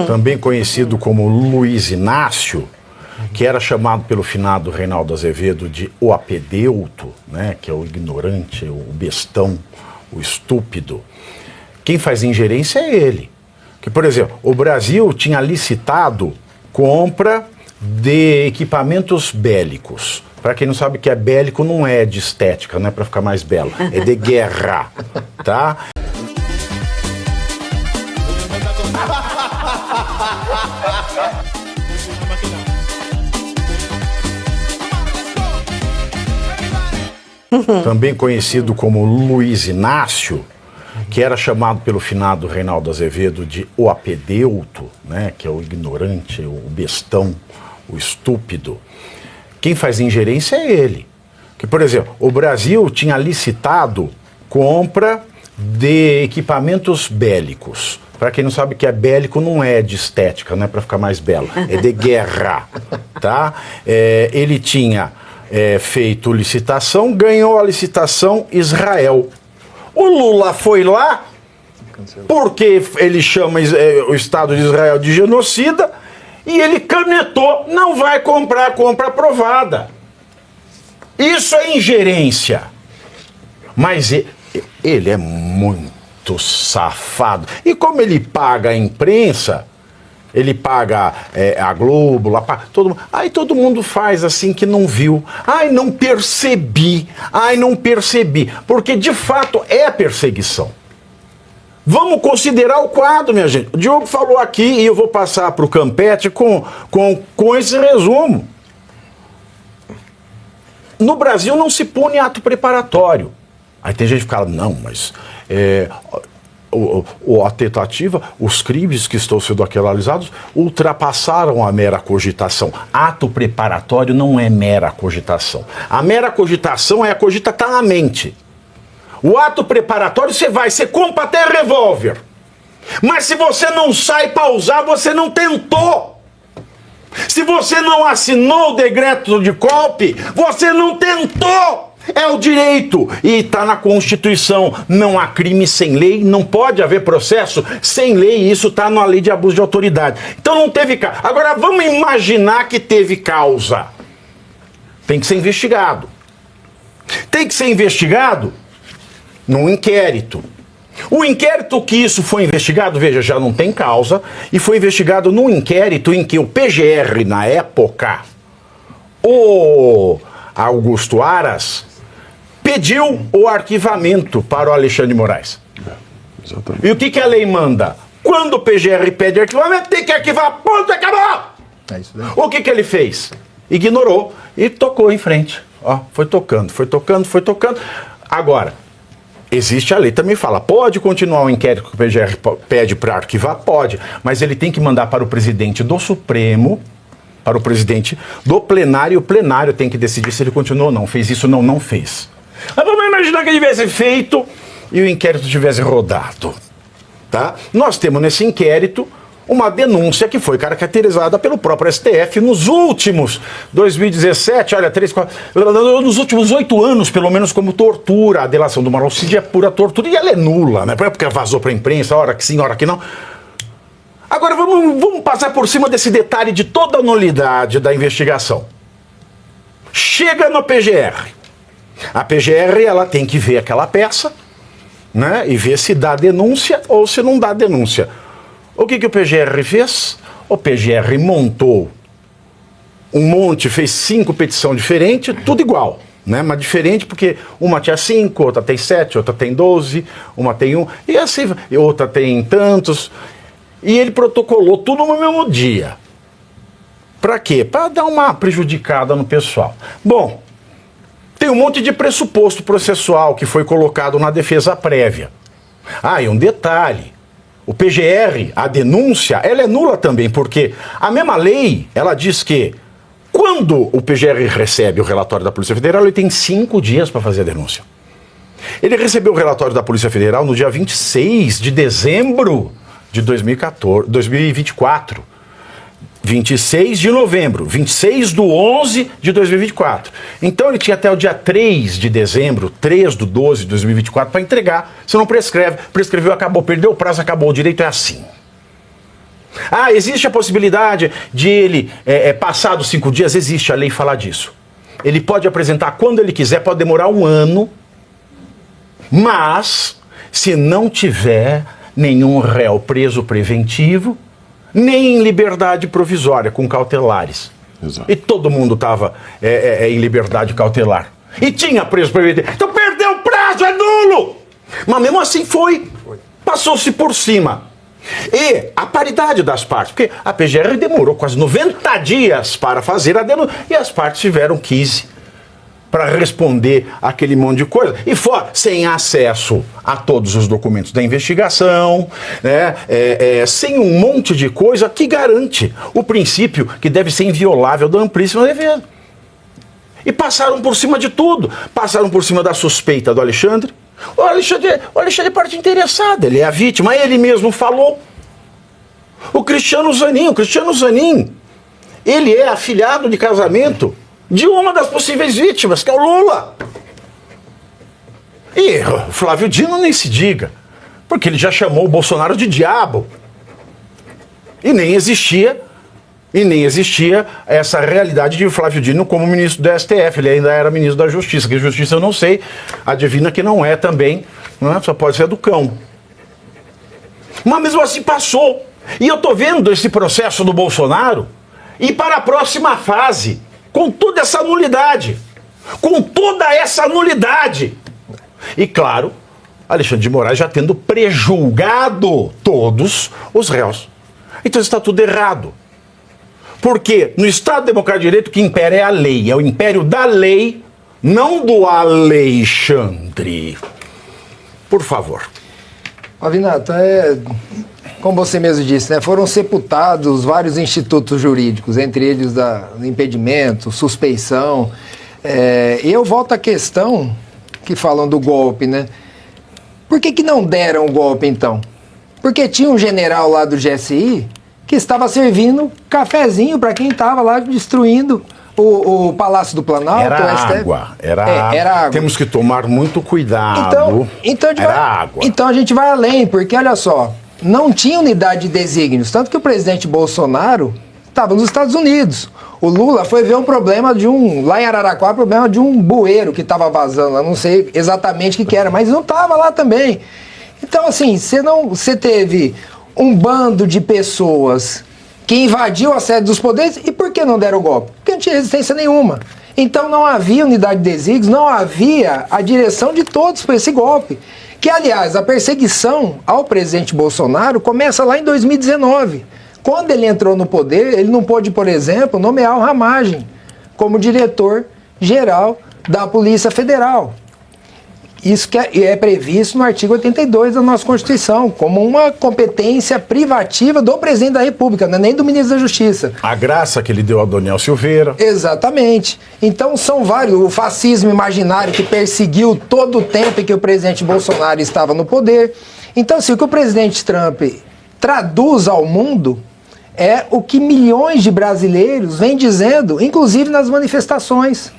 também conhecido como Luiz Inácio, que era chamado pelo finado Reinaldo Azevedo de o apedeuto, né, que é o ignorante, o bestão, o estúpido. Quem faz ingerência é ele. Que, por exemplo, o Brasil tinha licitado compra de equipamentos bélicos. Para quem não sabe o que é bélico, não é de estética, não é para ficar mais belo, é de guerra, tá? Também conhecido como Luiz Inácio, que era chamado pelo finado Reinaldo Azevedo de o apedeuto, né, que é o ignorante, o bestão, o estúpido. Quem faz ingerência é ele. Que, por exemplo, o Brasil tinha licitado compra de equipamentos bélicos. Para quem não sabe o que é bélico, não é de estética, não é para ficar mais belo, é de guerra, tá? Ele tinha feito licitação, ganhou a licitação Israel. O Lula foi lá, porque ele chama o Estado de Israel de genocida, e ele canetou, não vai comprar, compra aprovada. Isso é ingerência. Mas ele é muito safado. E como ele paga a imprensa, ele paga a Globo, lá, todo mundo. Aí todo mundo faz assim que não viu. Ai, não percebi. Ai, não percebi. Porque de fato é perseguição. Vamos considerar o quadro, minha gente. O Diogo falou aqui e eu vou passar para o Campete com esse resumo. No Brasil não se pune ato preparatório. Aí tem gente que fala, não, mas a tentativa, os crimes que estão sendo aquilalizados ultrapassaram a mera cogitação. Ato preparatório não é mera cogitação. A mera cogitação é a cogitação na mente. O ato preparatório você compra até revólver. Mas se você não sai para usar, você não tentou. Se você não assinou o decreto de golpe, você não tentou. É o direito. E está na Constituição. Não há crime sem lei, não pode haver processo sem lei. Isso está na lei de abuso de autoridade. Então não teve causa. Agora vamos imaginar que teve causa. Tem que ser investigado. Tem que ser investigado num inquérito. O inquérito que isso foi investigado, veja, já não tem causa, e foi investigado num inquérito em que o PGR, na época, o Augusto Aras, pediu o arquivamento para o Alexandre de Moraes. Exatamente. E o que a lei manda? Quando o PGR pede arquivamento, tem que arquivar, ponto, acabou! É isso daí. O que ele fez? Ignorou e tocou em frente. Ó, foi tocando. Agora, existe a lei, também fala, pode continuar o inquérito que o PGR pede para arquivar? Pode, mas ele tem que mandar para o presidente do Supremo, para o presidente do plenário, e o plenário tem que decidir se ele continua ou não. Fez isso ou não fez. Mas vamos imaginar que ele tivesse feito e o inquérito tivesse rodado. Tá? Nós temos nesse inquérito uma denúncia que foi caracterizada pelo próprio STF nos últimos 2017, olha, 3, 4, nos últimos 8 anos, pelo menos, como tortura. A delação do Mauro Cid é pura tortura e ela é nula, né? Porque vazou para a imprensa, hora que sim, hora que não. Agora vamos passar por cima desse detalhe de toda a nulidade da investigação. Chega no PGR. A PGR ela tem que ver aquela peça, né? E ver se dá denúncia ou se não dá denúncia. O que o PGR fez? O PGR montou um monte, fez 5 petições diferentes, tudo igual, né? Mas diferente porque uma tinha 5, outra tem 7, outra tem 12, uma tem 1, e assim, e outra tem tantos. E ele protocolou tudo no mesmo dia. Para quê? Para dar uma prejudicada no pessoal. Bom, tem um monte de pressuposto processual que foi colocado na defesa prévia. Ah, e um detalhe. O PGR, a denúncia, ela é nula também, porque a mesma lei, ela diz que quando o PGR recebe o relatório da Polícia Federal, ele tem 5 dias para fazer a denúncia. Ele recebeu o relatório da Polícia Federal no dia 26 de dezembro de 2024. 26 de novembro, 26 de 11 de 2024. Então ele tinha até o dia 3 de dezembro, 3 de 12 de 2024 para entregar. Se não prescreve, prescreveu, acabou, perdeu o prazo, acabou. O direito é assim. Ah, existe a possibilidade de ele, passados 5 dias, existe, a lei fala disso. Ele pode apresentar quando ele quiser, pode demorar 1 ano, mas se não tiver nenhum réu preso preventivo, nem em liberdade provisória, com cautelares. Exato. E todo mundo estava em liberdade cautelar. E tinha preso preventivo. Então perdeu o prazo, é nulo! Mas mesmo assim foi. Passou-se por cima. E a paridade das partes, porque a PGR demorou quase 90 dias para fazer a denúncia e as partes tiveram 15 para responder aquele monte de coisa. E fora, sem acesso a todos os documentos da investigação, né, sem um monte de coisa que garante o princípio que deve ser inviolável da amplíssima defesa. E passaram por cima de tudo. Passaram por cima da suspeita do Alexandre. O Alexandre é parte interessada, ele é a vítima, ele mesmo falou. O Cristiano Zanin, ele é afilhado de casamento de uma das possíveis vítimas, que é o Lula. E o Flávio Dino nem se diga, porque ele já chamou o Bolsonaro de diabo. E nem existia essa realidade de Flávio Dino como ministro do STF, ele ainda era ministro da Justiça, que Justiça eu não sei, adivina que não é também, não é? Só pode ser do cão. Mas mesmo assim passou. E eu tô vendo esse processo do Bolsonaro ir para a próxima fase, com toda essa nulidade. E claro, Alexandre de Moraes já tendo prejulgado todos os réus. Então está tudo errado. Porque no Estado Democrático de Direito o que impera é a lei, é o império da lei, não do Alexandre. Por favor. Avinato, como você mesmo disse, né, foram sepultados vários institutos jurídicos, entre eles do impedimento, suspeição. E eu volto à questão que falam do golpe, né? Por que não deram o golpe, então? Porque tinha um general lá do GSI que estava servindo cafezinho para quem estava lá destruindo o Palácio do Planalto. Era água. Temos que tomar muito cuidado. Então a gente vai além, porque olha só, não tinha unidade de desígnios, tanto que o presidente Bolsonaro estava nos Estados Unidos. O Lula foi ver um problema lá em Araraquara, problema de um bueiro que estava vazando, eu não sei exatamente o que era, mas não estava lá também. Então assim, você teve um bando de pessoas que invadiu a sede dos poderes, e por que não deram o golpe? Porque não tinha resistência nenhuma. Então não havia unidade de desígnios, não havia a direção de todos para esse golpe. Que, aliás, a perseguição ao presidente Bolsonaro começa lá em 2019. Quando ele entrou no poder, ele não pôde, por exemplo, nomear o Ramagem como diretor-geral da Polícia Federal. Isso que é previsto no artigo 82 da nossa Constituição, como uma competência privativa do presidente da República, não é nem do ministro da Justiça. A graça que ele deu a Doniel Silveira. Exatamente. Então são vários. O fascismo imaginário que perseguiu todo o tempo em que o presidente Bolsonaro estava no poder. Então, assim, o que o presidente Trump traduz ao mundo é o que milhões de brasileiros vêm dizendo, inclusive nas manifestações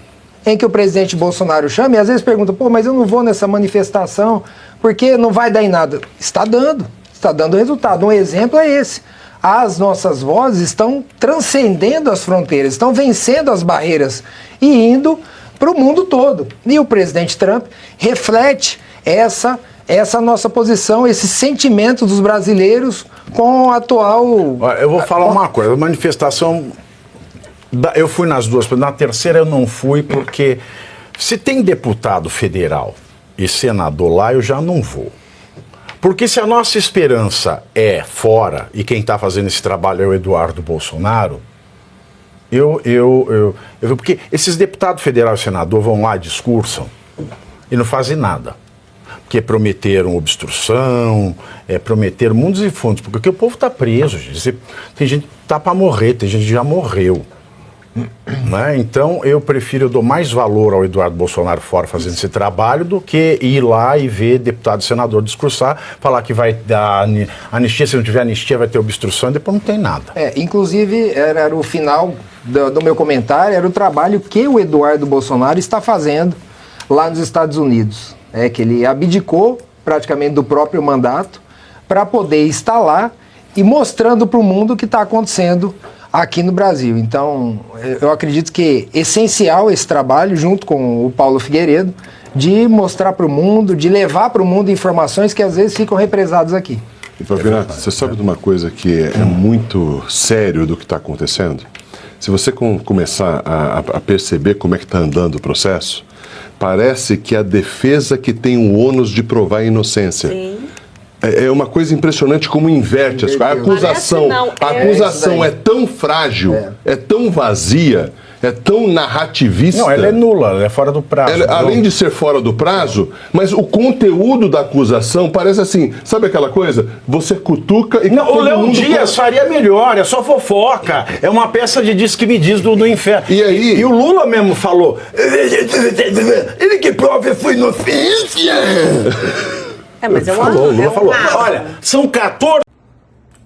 em que o presidente Bolsonaro chama, e às vezes pergunta, mas eu não vou nessa manifestação porque não vai dar em nada. Está dando resultado. Um exemplo é esse. As nossas vozes estão transcendendo as fronteiras, estão vencendo as barreiras e indo para o mundo todo. E o presidente Trump reflete essa nossa posição, esse sentimento dos brasileiros com o atual... Eu vou falar uma coisa, a manifestação... Eu fui nas duas, na terceira eu não fui porque se tem deputado federal e senador lá, eu já não vou. Porque se a nossa esperança é fora e quem está fazendo esse trabalho é o Eduardo Bolsonaro, porque esses deputados federal e senador vão lá, discursam e não fazem nada. Porque prometeram obstrução, prometeram mundos e fundos, porque o povo está preso, gente. Tem gente que está para morrer, tem gente que já morreu. Né? Então eu dou mais valor ao Eduardo Bolsonaro fora fazendo esse trabalho do que ir lá e ver deputado e senador discursar, falar que vai dar anistia, se não tiver anistia vai ter obstrução e depois não tem nada. Inclusive era o final do meu comentário, era o trabalho que o Eduardo Bolsonaro está fazendo lá nos Estados Unidos. Que ele abdicou praticamente do próprio mandato para poder estar lá e mostrando para o mundo o que está acontecendo aqui no Brasil. Então, eu acredito que é essencial esse trabalho, junto com o Paulo Figueiredo, de mostrar para o mundo, de levar para o mundo informações que às vezes ficam represadas aqui. E Pavinato, você sabe de uma coisa que é muito sério do que está acontecendo? Se você começar a perceber como é que está andando o processo, parece que a defesa que tem o ônus de provar a inocência. Sim. É uma coisa impressionante como inverte as coisas. A acusação é tão frágil, é tão vazia, é tão narrativista. Não, ela é nula, ela é fora do prazo. Além de ser fora do prazo, mas o conteúdo da acusação parece assim, sabe aquela coisa? Você cutuca e... Não, o Léo Dias faria melhor, é só fofoca. É uma peça de diz que me diz do inferno. E aí? E o Lula mesmo falou, ele que prova sua inocência. Mas o Lula falou. Olha, são 14...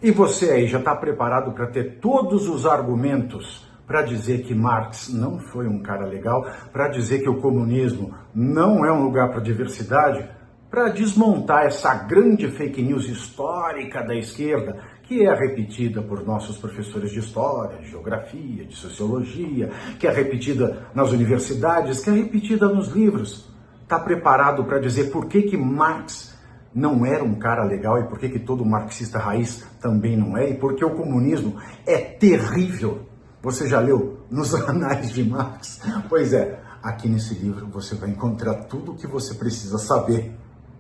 E você aí, já está preparado para ter todos os argumentos para dizer que Marx não foi um cara legal, para dizer que o comunismo não é um lugar para diversidade, para desmontar essa grande fake news histórica da esquerda, que é repetida por nossos professores de história, de geografia, de sociologia, que é repetida nas universidades, que é repetida nos livros. Está preparado para dizer por que Marx não era um cara legal e por que todo marxista raiz também não é, e porque o comunismo é terrível? Você já leu Nos Anais de Marx? Pois é, aqui nesse livro você vai encontrar tudo o que você precisa saber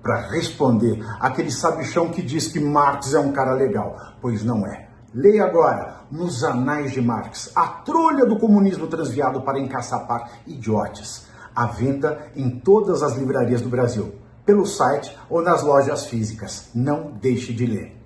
para responder aquele sabichão que diz que Marx é um cara legal, pois não é. Leia agora Nos Anais de Marx, a trolha do comunismo transviado para encaçapar idiotes, à venda em todas as livrarias do Brasil, pelo site ou nas lojas físicas. Não deixe de ler.